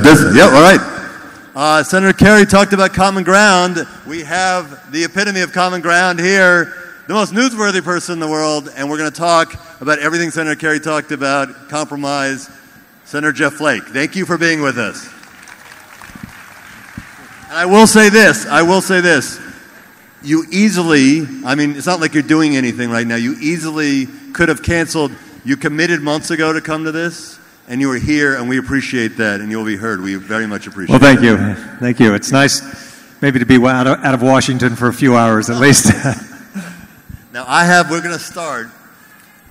business. Yep, all right. Senator Kerry talked about common ground. We have the epitome of common ground here, the most newsworthy person in the world, and we're going to talk about everything Senator Kerry talked about, compromise, Senator Jeff Flake. Thank you for being with us. And I will say this, you easily, I mean, it's not like you're doing anything right now, you easily could have canceled. You committed months ago to come to this, and you were here, and we appreciate that, and you'll be heard. We very much appreciate it. Well, thank you. Thank you. It's nice maybe to be out of Washington for a few hours at least. Now, we're going to start.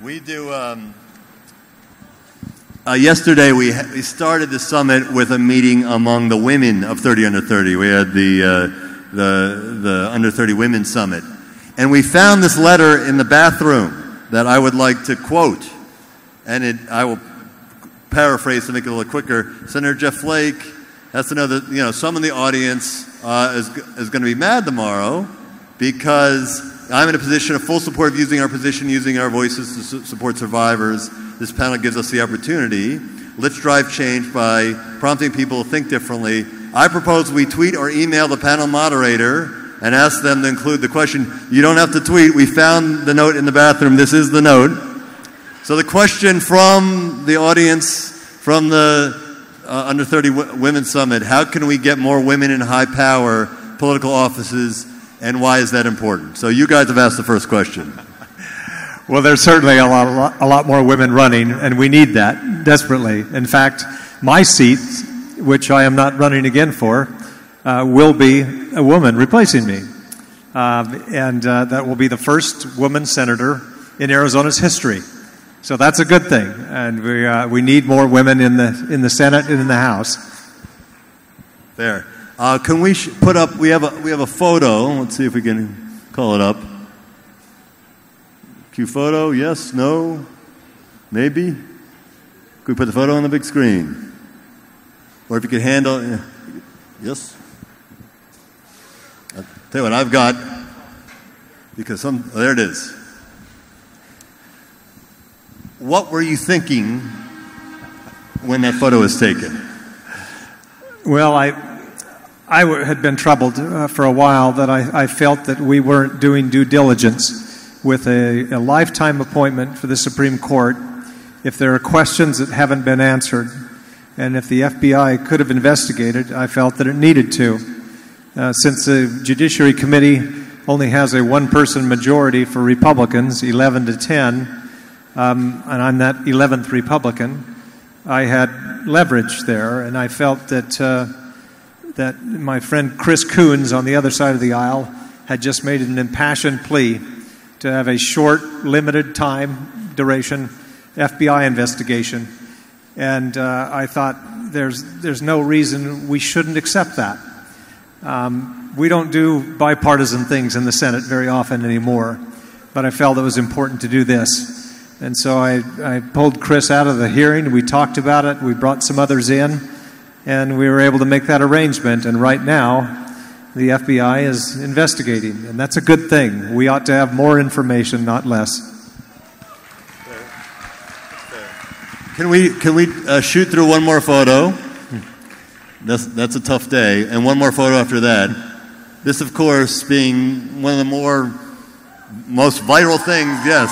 We do, yesterday we started the summit with a meeting among the women of 30 Under 30. We had the Under 30 Women Summit. And we found this letter in the bathroom that I would like to quote. And I will paraphrase to make it a little quicker. Senator Jeff Flake has to know that some in the audience is going to be mad tomorrow because I'm in a position of full support of using our position, using our voices to support survivors. This panel gives us the opportunity. Let's drive change by prompting people to think differently. I propose we tweet or email the panel moderator and ask them to include the question. You don't have to tweet. We found the note in the bathroom. This is the note. So the question from the audience, from the Under 30 Women's Summit, how can we get more women in high power political offices, and why is that important? So you guys have asked the first question. Well, there's certainly a lot more women running, and we need that desperately. In fact, my seat, which I am not running again for, will be a woman replacing me. And that will be the first woman senator in Arizona's history. So that's a good thing, and we need more women in the Senate and in the House. There. Can we put up? We have a photo. Let's see if we can call it up. Cue photo. Yes. No. Maybe. Can we put the photo on the big screen? Or if you could handle. Yes. I'll tell you what I've got. Because there it is. What were you thinking when that photo was taken? Well, I had been troubled for a while that I felt that we weren't doing due diligence with a lifetime appointment for the Supreme Court. If there are questions that haven't been answered, and if the FBI could have investigated, I felt that it needed to. Since the Judiciary Committee only has a one-person majority for Republicans, 11 to 10, and I'm that 11th Republican, I had leverage there, and I felt that my friend Chris Coons on the other side of the aisle had just made an impassioned plea to have a short, limited time duration FBI investigation. And I thought there's no reason we shouldn't accept that. We don't do bipartisan things in the Senate very often anymore, but I felt it was important to do this. And so I pulled Chris out of the hearing. We talked about it. We brought some others in, and we were able to make that arrangement. And right now, the FBI is investigating, and that's a good thing. We ought to have more information, not less. Can we shoot through one more photo? That's a tough day. And one more photo after that. This, of course, being one of the most vital things, yes.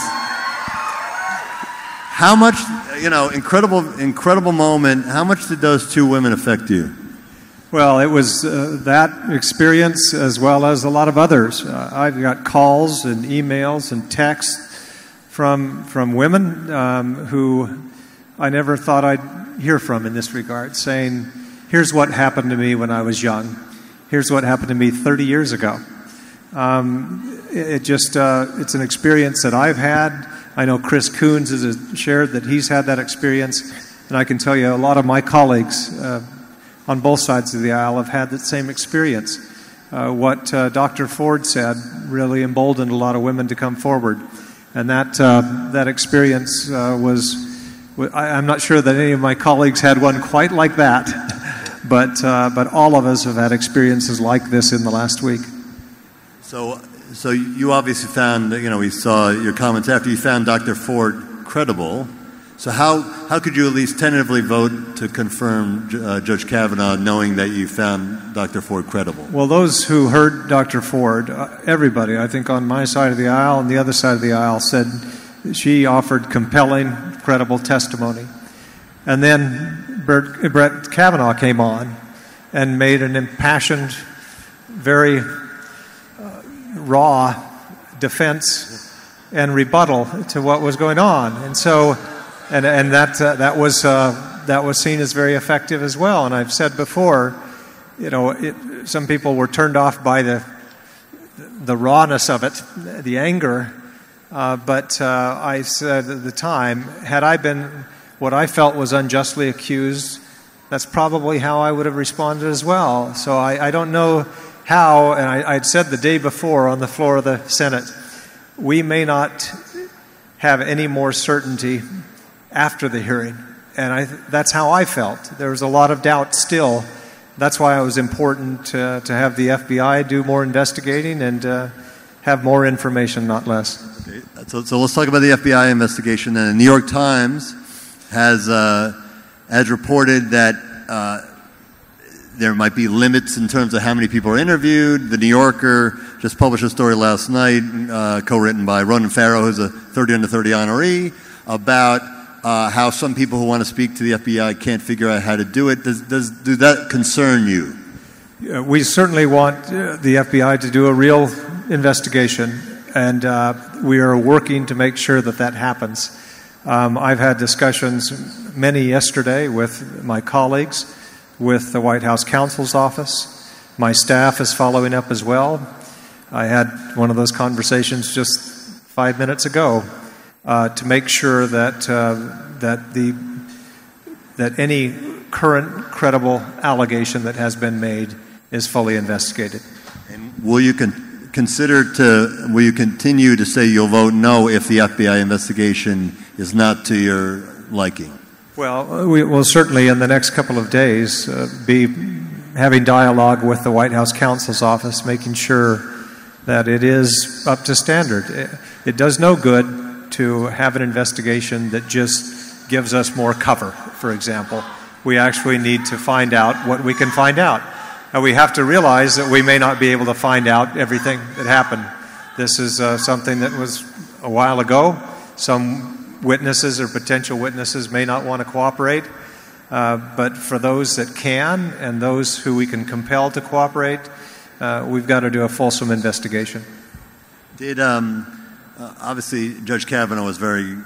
How much, incredible moment, how much did those two women affect you? Well, it was that experience as well as a lot of others. I've got calls and emails and texts from women who I never thought I'd hear from in this regard, saying, here's what happened to me when I was young. Here's what happened to me 30 years ago. It's an experience that I've had. I know Chris Coons has shared that he's had that experience, and I can tell you a lot of my colleagues on both sides of the aisle have had that same experience. What Dr. Ford said really emboldened a lot of women to come forward, and that experience I'm not sure that any of my colleagues had one quite like that, but all of us have had experiences like this in the last week. So you obviously found, we saw your comments after you found Dr. Ford credible. So how could you at least tentatively vote to confirm Judge Kavanaugh, knowing that you found Dr. Ford credible? Well, those who heard Dr. Ford, everybody, I think on my side of the aisle and the other side of the aisle, said she offered compelling, credible testimony. And then Bretty Kavanaugh came on and made an impassioned, very raw defense and rebuttal to what was going on. And so, and that was seen as very effective as well. And I've said before, you know, some people were turned off by the rawness of it, the anger. But I said at the time, had I been what I felt was unjustly accused, that's probably how I would have responded as well. So I don't know how, and I'd said the day before on the floor of the Senate, we may not have any more certainty after the hearing. And that's how I felt. There was a lot of doubt still. That's why it was important to have the FBI do more investigating and have more information, not less. Okay. So let's talk about the FBI investigation. And the New York Times has reported that there might be limits in terms of how many people are interviewed. The New Yorker just published a story last night, co-written by Ronan Farrow, who's a 30 under 30 honoree, about how some people who want to speak to the FBI can't figure out how to do it. Does that concern you? We certainly want the FBI to do a real investigation, and we are working to make sure that that happens. I've had discussions, many yesterday, with my colleagues, with the White House counsel's office. My staff is following up as well. I had one of those conversations just 5 minutes ago to make sure that that any current credible allegation that has been made is fully investigated. And will you will you continue to say you'll vote no if the FBI investigation is not to your liking? Well, we will certainly in the next couple of days be having dialogue with the White House counsel's office, making sure that it is up to standard. It does no good to have an investigation that just gives us more cover, for example. We actually need to find out what we can find out. And we have to realize that we may not be able to find out everything that happened. This is something that was a while ago. Some witnesses or potential witnesses may not want to cooperate, but for those that can and those who we can compel to cooperate, we've got to do a fulsome investigation. Did obviously Judge Kavanaugh was very,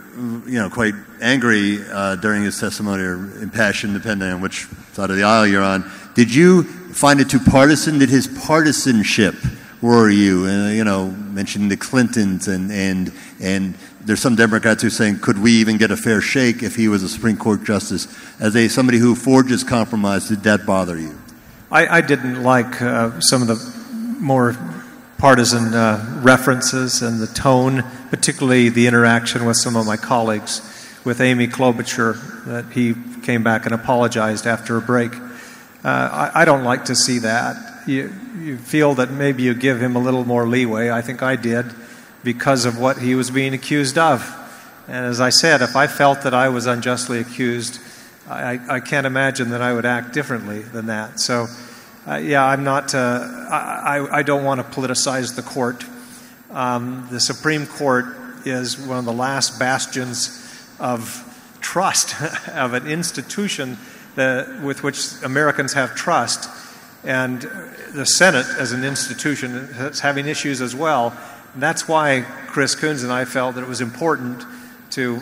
quite angry during his testimony, or impassioned, depending on which side of the aisle you're on. Did you find it too partisan? Did his partisanship worry you? Mentioning the Clintons and there's some Democrats who are saying, could we even get a fair shake if he was a Supreme Court justice? As somebody who forges compromise, did that bother you? I didn't like some of the more partisan references and the tone, particularly the interaction with some of my colleagues, with Amy Klobuchar, that he came back and apologized after a break. I don't like to see that. You feel that maybe you give him a little more leeway. I think I did, because of what he was being accused of. And as I said, if I felt that I was unjustly accused, I can't imagine that I would act differently than that. So, I'm not, I don't want to politicize the court. The Supreme Court is one of the last bastions of trust, of an institution with which Americans have trust. And the Senate as an institution is having issues as well. And that's why Chris Coons and I felt that it was important to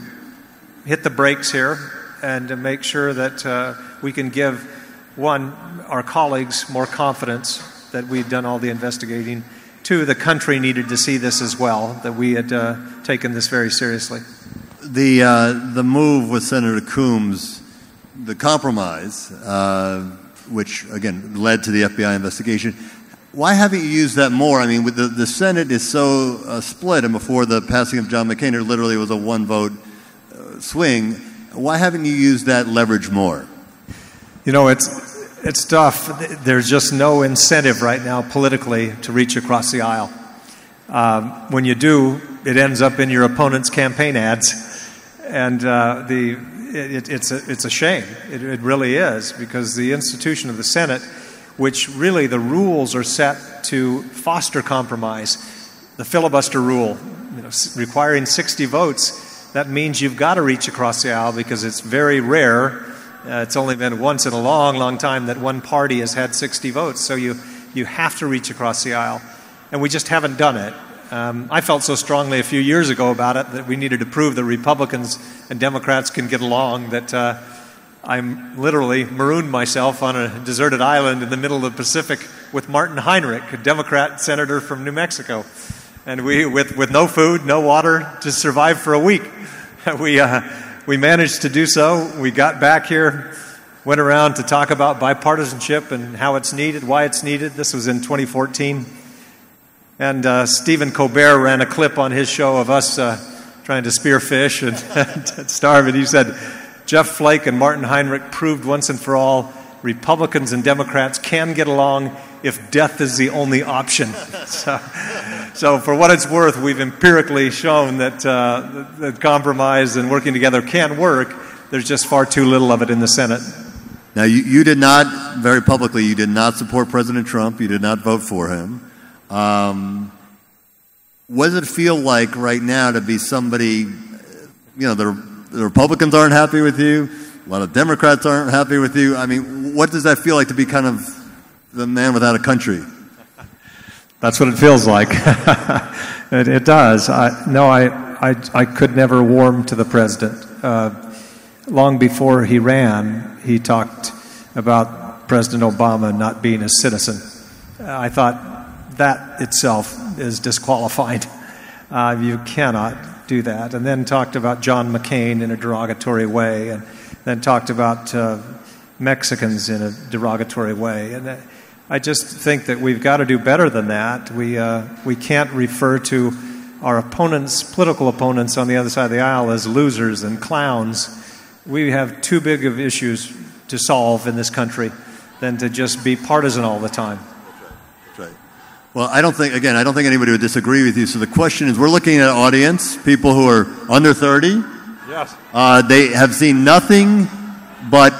hit the brakes here and to make sure that we can give, our colleagues more confidence that we've done all the investigating. Two, the country needed to see this as well, that we had taken this very seriously. The move with Senator Coombs, the compromise, which, again, led to the FBI investigation, why haven't you used that more? I mean, with the Senate is so split, and before the passing of John McCain, it literally was a one-vote swing. Why haven't you used that leverage more? It's tough. There's just no incentive right now politically to reach across the aisle. When you do, it ends up in your opponent's campaign ads. And it's a shame. It really is, because the institution of the Senate, which really the rules are set to foster compromise, the filibuster rule, requiring 60 votes, that means you've got to reach across the aisle, because it's very rare. It's only been once in a long, long time that one party has had 60 votes. So you have to reach across the aisle. And we just haven't done it. I felt so strongly a few years ago about it that we needed to prove that Republicans and Democrats can get along that I literally marooned myself on a deserted island in the middle of the Pacific with Martin Heinrich, a Democrat senator from New Mexico. And we, with no food, no water, to survive for a week. We managed to do so. We got back here, went around to talk about bipartisanship and how it's needed, why it's needed. This was in 2014. And Stephen Colbert ran a clip on his show of us trying to spear fish and starve. And he said, Jeff Flake and Martin Heinrich proved once and for all Republicans and Democrats can get along if death is the only option. So for what it's worth, we've empirically shown that that compromise and working together can work. There's just far too little of it in the Senate. Now, you did not, very publicly, you did not support President Trump. You did not vote for him. What does it feel like right now to be somebody, the Republicans aren't happy with you, a lot of Democrats aren't happy with you. I mean, what does that feel like to be kind of the man without a country? That's what it feels like. It does. I could never warm to the president. Long before he ran, he talked about President Obama not being a citizen. I thought that itself is disqualified. You cannot do that. And then talked about John McCain in a derogatory way, and then talked about Mexicans in a derogatory way. And I just think that we've got to do better than that. We can't refer to our opponents, political opponents on the other side of the aisle, as losers and clowns. We have too big of issues to solve in this country than to just be partisan all the time. That's right. Well, I don't think anybody would disagree with you. So the question is, we're looking at an audience, people who are under 30. Yes. They have seen nothing but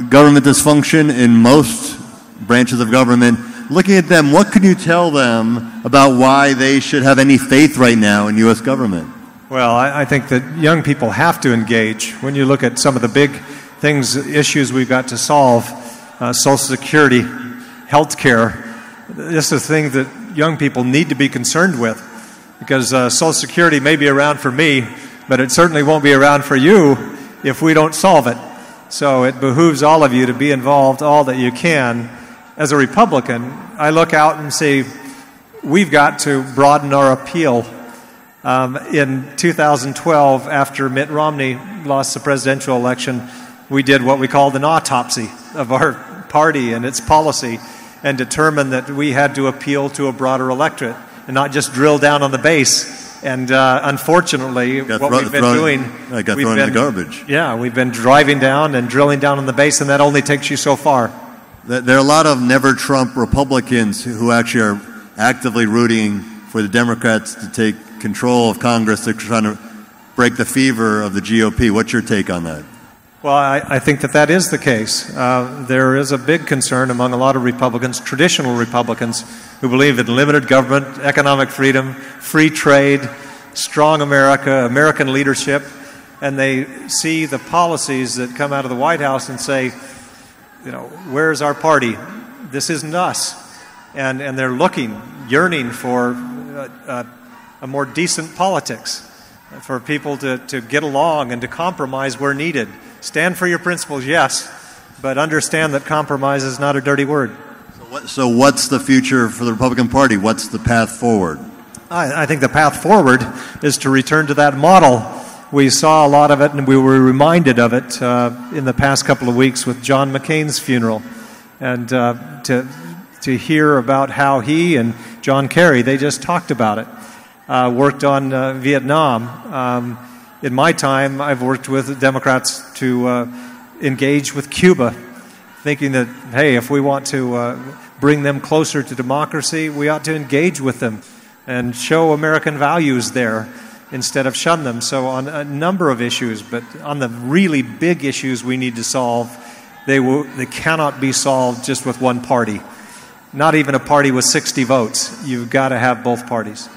government dysfunction in most branches of government. Looking at them, what can you tell them about why they should have any faith right now in U.S. government? Well, I think that young people have to engage. When you look at some of the big things, issues we've got to solve, Social Security, health care, this is a thing that young people need to be concerned with, because Social Security may be around for me, but it certainly won't be around for you if we don't solve it. So it behooves all of you to be involved all that you can. As a Republican, I look out and say, we've got to broaden our appeal. In 2012, after Mitt Romney lost the presidential election, we did what we called an autopsy of our party and its policy, and determined that we had to appeal to a broader electorate and not just drill down on the base. And unfortunately, what we've been doing, got thrown in the garbage. Yeah, we've been driving down and drilling down on the base, and that only takes you so far. There are a lot of never-Trump Republicans who actually are actively rooting for the Democrats to take control of Congress. They're trying to break the fever of the GOP. What's your take on that? Well, I think that is the case. There is a big concern among a lot of Republicans, traditional Republicans, who believe in limited government, economic freedom, free trade, strong America, American leadership, and they see the policies that come out of the White House and say, where's our party? This isn't us. And they're looking, yearning for a more decent politics, for people to get along and to compromise where needed. Stand for your principles, yes, but understand that compromise is not a dirty word. So what's the future for the Republican Party? What's the path forward? I think the path forward is to return to that model. We saw a lot of it, and we were reminded of it in the past couple of weeks with John McCain's funeral. And to hear about how he and John Kerry, they just talked about it, worked on Vietnam. In my time, I've worked with Democrats to engage with Cuba, thinking that, hey, if we want to bring them closer to democracy, we ought to engage with them and show American values there. instead of shun them. So on a number of issues, but on the really big issues we need to solve, they cannot be solved just with one party. Not even a party with 60 votes. You've got to have both parties.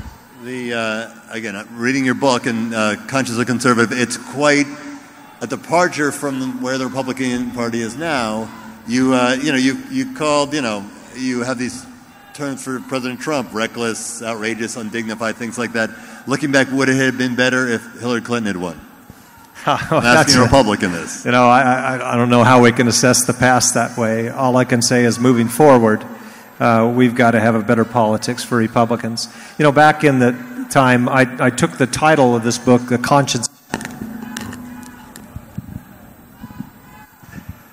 Again, reading your book and Consciously Conservative, it's quite a departure from where the Republican Party is now. You called, you have these terms for President Trump: reckless, outrageous, undignified, things like that. Looking back, would it have been better if Hillary Clinton had won? I'm asking a Republican this. I don't know how we can assess the past that way. All I can say is moving forward, we've got to have a better politics for Republicans. Back in the time, I took the title of this book,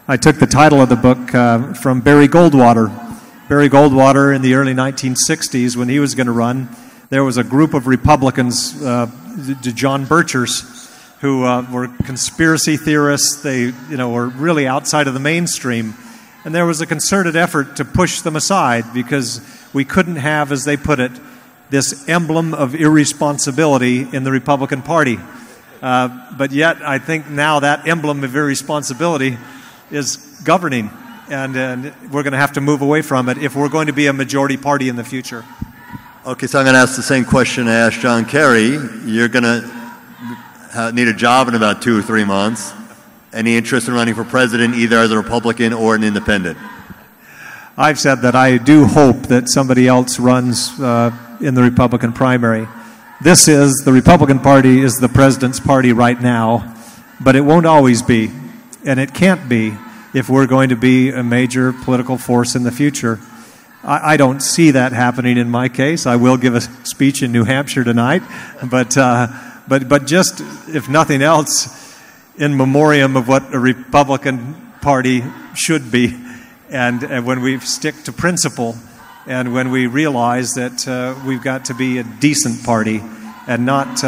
I took the title of the book from Barry Goldwater. Barry Goldwater in the early 1960s, when he was going to run, there was a group of Republicans, the John Birchers, who were conspiracy theorists. They, were really outside of the mainstream. And there was a concerted effort to push them aside because we couldn't have, as they put it, this emblem of irresponsibility in the Republican Party. But yet, I think now that emblem of irresponsibility is governing, and we're going to have to move away from it if we're going to be a majority party in the future. Okay, so I'm going to ask the same question I asked John Kerry. You're going to need a job in about 2 or 3 months. Any interest in running for president, either as a Republican or an independent? I've said that I do hope that somebody else runs in the Republican primary. The Republican Party is the president's party right now, but it won't always be, and it can't be if we're going to be a major political force in the future. I don't see that happening in my case. I will give a speech in New Hampshire tonight, but just, if nothing else, in memoriam of what a Republican Party should be, and when we stick to principle, and when we realize that we've got to be a decent party, and not,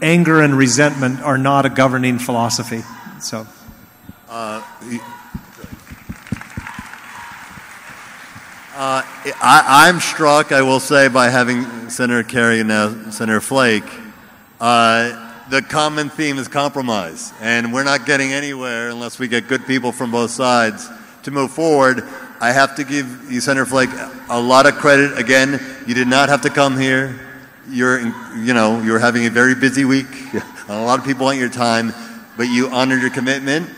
anger and resentment are not a governing philosophy. So, I'm struck, I will say, by having Senator Kerry and now Senator Flake. The common theme is compromise, and we're not getting anywhere unless we get good people from both sides to move forward. I have to give you, Senator Flake, a lot of credit. Again, you did not have to come here. You're having a very busy week. A lot of people want your time, but you honored your commitment,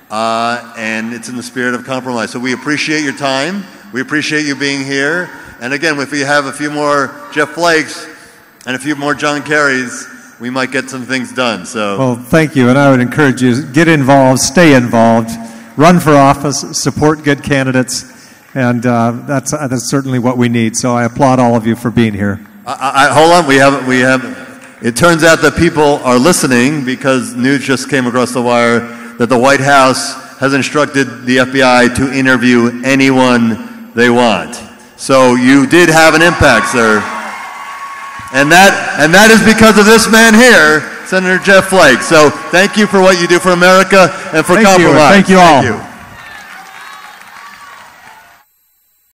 and it's in the spirit of compromise. So we appreciate your time. We appreciate you being here. And again, if we have a few more Jeff Flakes and a few more John Kerrys, we might get some things done. So, well, thank you, and I would encourage you, get involved, stay involved, run for office, support good candidates, and that's certainly what we need. So I applaud all of you for being here. Hold on, we have. It turns out that people are listening because news just came across the wire that the White House has instructed the FBI to interview anyone they want. So you did have an impact, sir. And that is because of this man here, Senator Jeff Flake. So thank you for what you do for America and for compromise. Thank you all. Thank you.